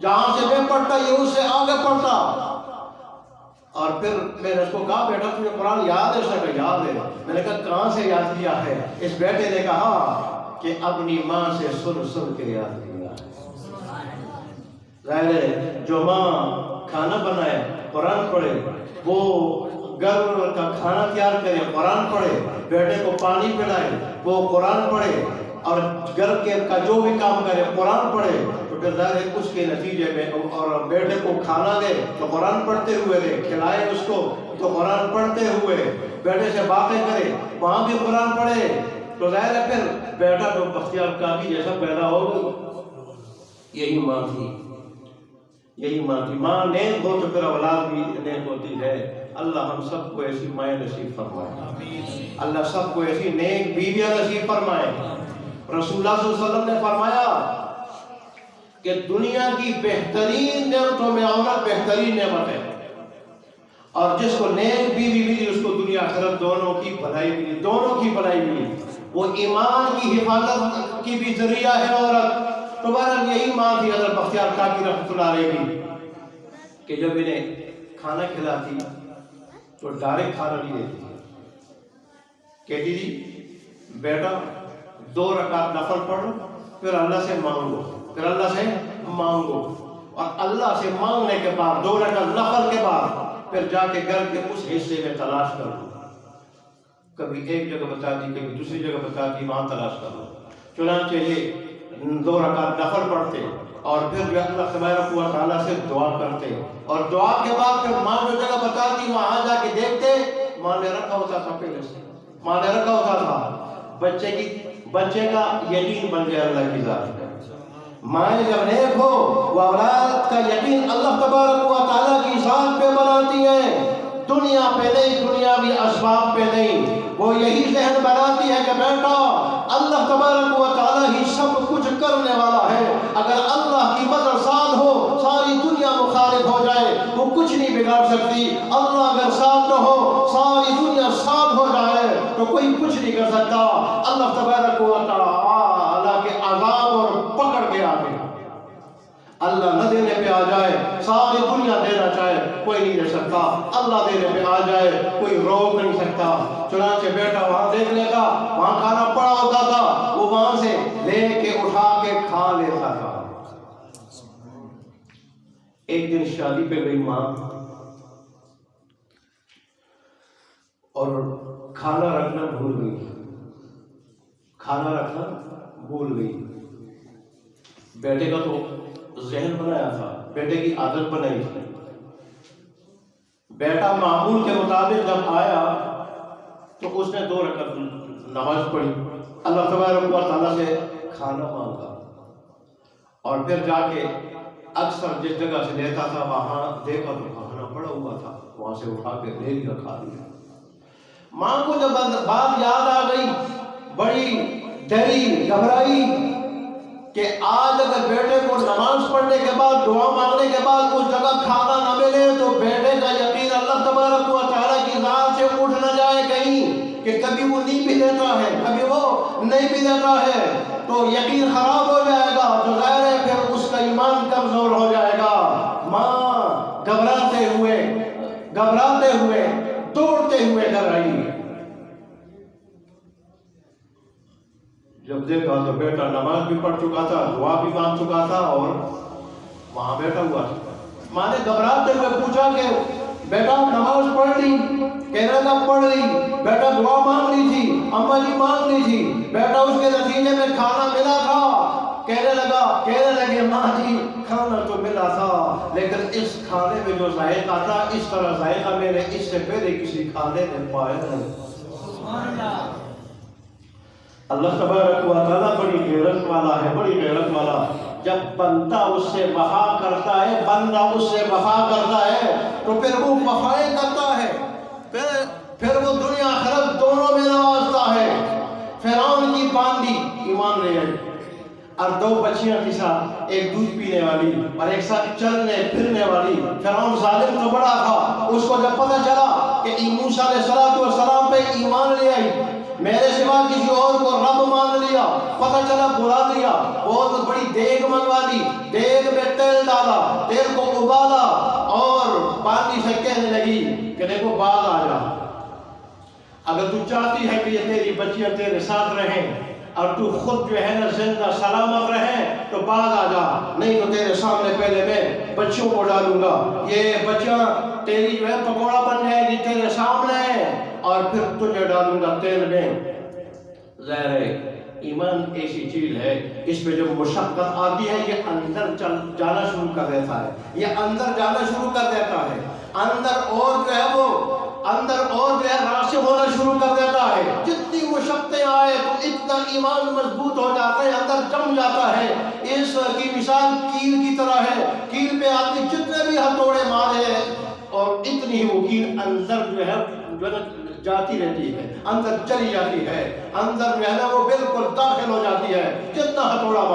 جہاں سے میں پڑھتا یہ اس سے آگے پڑھتا. اور پھر میں نے اس کو کہا بیٹا تجھے قرآن یاد ہے؟ اس نے کہا یاد ہے. میں نے کہا کہاں سے یاد کیا ہے؟ اس بیٹے نے کہا کہ اپنی ماں سے سن سن کے یاد کیا. ظاہر ہے جو ماں کھانا بنائے قرآن پڑھے، وہ گھر کا کھانا تیار کرے قرآن پڑھے، بیٹے کو پانی پلائے وہ قرآن پڑھے، اور گھر کے کا جو بھی کام کرے قرآن پڑھے، تو پھر ظاہر ہے اس کے نتیجے میں اور بیٹے کو کھانا دے تو قرآن پڑھتے ہوئے دے، کھلائے اس کو تو قرآن پڑھتے ہوئے، بیٹے سے باتیں کرے وہاں بھی قرآن پڑھے، تو ظاہر ہے پھر بیٹا تو بختیار کاکی جیسا پیدا ہو گئی. یہی ماں تھی، یہی ماں تھی. ماں نیک ہو تو پھر اولاد بھی نیک ہوتی ہے. اللہ ہم سب کو ایسی مائیں نصیب فرمائے، اللہ سب کو ایسی نیک بیویاں نصیب فرمائے. رسول اللہ صلی اللہ علیہ وسلم نے فرمایا کہ دنیا کی بہترین نعمتوں میں عورت بہترین نعمت ہے، اور جس کو نیک بیوی ملی اس کو دنیا آخرت دونوں کی بھلائی ملی، دونوں کی بھلائی ملی. وہ ایمان کی حفاظت کی بھی ذریعہ ہے عورت. تو بہرحال یہی ماں تھی حضرت بختیار کاکی رحمۃ اللہ علیہ کی، کہ جب انہیں کھانا کھلاتی تو ڈائریکٹ کھانا نہیں دیتی، کہتی تھی بیٹا 2 رکعت نفل پڑھو، پھر اللہ سے مانگو، پھر اللہ سے مانگو، اور اللہ سے مانگنے کے بعد 2 رکعت نفل کے بعد پھر جا کے گھر کے اس حصے میں تلاش کرو. کبھی ایک جگہ بتاتی کبھی دوسری جگہ بتاتی، وہاں تلاش کرو. چنانچہ یہ 2 رکعت نفل پڑھتے اور پھر جو اللہ تبارک و تعالیٰ سے دعا کرتے، اور دعا کے بعد پھر ماں جو جگہ بتاتی وہاں جا کے دیکھتے ماں نے رکھا ہوتا تھا، پہلے سے ماں نے رکھا ہوتا تھا. بچے کا یقین بن گیا اللہ کی ذات میں. مائیں جب نیک ہو وہ اولاد کا یقین اللہ تبارک و تعالیٰ کی ذات پہ بناتی ہیں، دنیا پہ نہیں، دنیاوی اسباب پہ نہیں. وہ یہی ذہن بناتی ہے کہ بیٹا اللہ تبارک و تعالیٰ ہی سب کچھ کرنے والا ہے. اگر اللہ کی مدد ساتھ ہو ساری دنیا مخالف ہو جائے وہ کچھ نہیں بگاڑ سکتی. اللہ اگر ساتھ نہ ہو ساری دنیا ساتھ ہو جائے تو کوئی کچھ نہیں کر سکتا. اللہ تبارک و تعالیٰ کے عذاب اور پکڑ کے آگے اللہ نہ دینے پہ آ جائے ساری دنیا دینا چاہے کوئی نہیں دے سکتا، اللہ دینے پہ آ جائے کوئی روک نہیں سکتا. چنانچہ بیٹا وہاں دیکھ لے گا وہاں کھانا پڑا ہوتا تھا، وہ وہاں سے لے کے اٹھا کے کھا لیتا تھا. ایک دن شادی پہ گئی ماں اور کھانا رکھنا بھول گئی، کھانا رکھنا بھول گئی. بیٹے کا تو ذہن بنایا تھا، بیٹے کی عادت بنائی تھی. بیٹا معمول کے مطابق جب آیا تو اس نے 2 رکعت نماز پڑھی، اللہ تبارک و تعالیٰ سے کھانا مانگا، اور پھر جا کے اکثر جس جگہ سے لیتا تھا وہاں دیکھا تو کھانا پڑا ہوا تھا، وہاں سے اٹھا کے لے لیا کھا لیا. ماں کو جب بات یاد آ گئی بڑی ڈری گھبرائی کہ آج اگر بیٹے کو نماز پڑھنے کے بعد دعا مانگنے کے بعد اس جگہ کھانا نہ ملے تو بیٹے کا یقین اللہ تبارک و تعالیٰ کی ذات سے اٹھ نہ جائے کہیں کہ کبھی وہ نہیں بھی دیتا ہے کبھی وہ نہیں بھی دیتا ہے تو یقین خراب ہو جائے گا. تو ظاہر ہے پھر اس کا ایمان کمزور ہو جائے گا. ماں گھبراتے ہوئے دوڑتے ہوئے گھر آئی. جب دیکھا تو بیٹا نماز بھی پڑھ چکا تھا، دعا بھی مانگ چکا تھا اور وہاں بیٹھا ہوا تھا. ماں نے گھبراتے ہوئے پوچھا کہ بیٹا نماز پڑھ لی؟ کہنے لگا پڑھ لی. بیٹا دعا مانگ لی تھی؟ اماں جی مانگ لی تھی. بیٹا اس کے نتیجے میں کھانا ملا تھا؟ کہنے لگے ماں جی کھانا تو ملا تھا لیکن اس کھانے میں جو ذائقہ تھا اس طرح ذائقہ میں نے اس سے پہلے کسی کھانے میں پایا نہیں. سبحان اللہ. اللہ تبارک و تعالیٰ بڑی غیرت والا ہے، بڑی غیرت والا. جب بندہ اس سے وفا کرتا ہے تو پھر وہ وفائیں کرتا ہے، پھر وہ دنیا آخرت دونوں میں نوازتا ہے. فرعون کی باندی ایمان لے آئی اور 2 بچیاں کے ساتھ، ایک دودھ پینے والی اور ایک ساتھ چلنے پھرنے والی. فرعون ظالم تو بڑا تھا، اس کو جب پتہ چلا کہ موسیٰ علیہ السلام پہ ایمان لے آئی، میرے سوا کسی اور کو رب مان لیا، پتہ چلا بلا دیا، بہت بڑی دیگ منگوا دی، دیگ میں تیل ڈالا، تیل کو ابالا اور پانی سے کہنے لگی کہ دیکھو باغ آ جا، اگر تو چاہتی ہے کہ یہ تیری بچیاں تیرے ساتھ رہیں اور تو خود جو ہے نا زندہ سلامت رہے تو باغ آ جا، نہیں تو تیرے سامنے پہلے میں بچوں کو ڈالوں گا، یہ بچیاں تیری جو ہے پکوڑا بن جائے گی تیرے سامنے اور پھر تجھے ڈالوں گا تیل میں۔ ظاہر ہے ایمان ایسی چیز ہے، اس میں جب مشقت آتی ہے یہ اندر جانا شروع کر دیتا ہے، یہ اندر جانا شروع کر دیتا ہے، اندر اور جو ہے وہ اندر اور جو ہے راسخ ہونا شروع کر دیتا ہے۔ جتنی مشقتیں آئے تو اتنا ایمان مضبوط ہو جاتا ہے، اندر جم جاتا ہے۔ اس کی مثال کیل کی طرح ہے، کیل پہ آدمی جتنے بھی ہتھوڑے مارے اور اتنی ہی وہ کیل اندر جو ہے جاتی رہتی ہے، اندر چلی جاتی ہے، اندر جو ہے نا وہ بالکل داخل ہو جاتی ہے، جتنا ہتھوڑا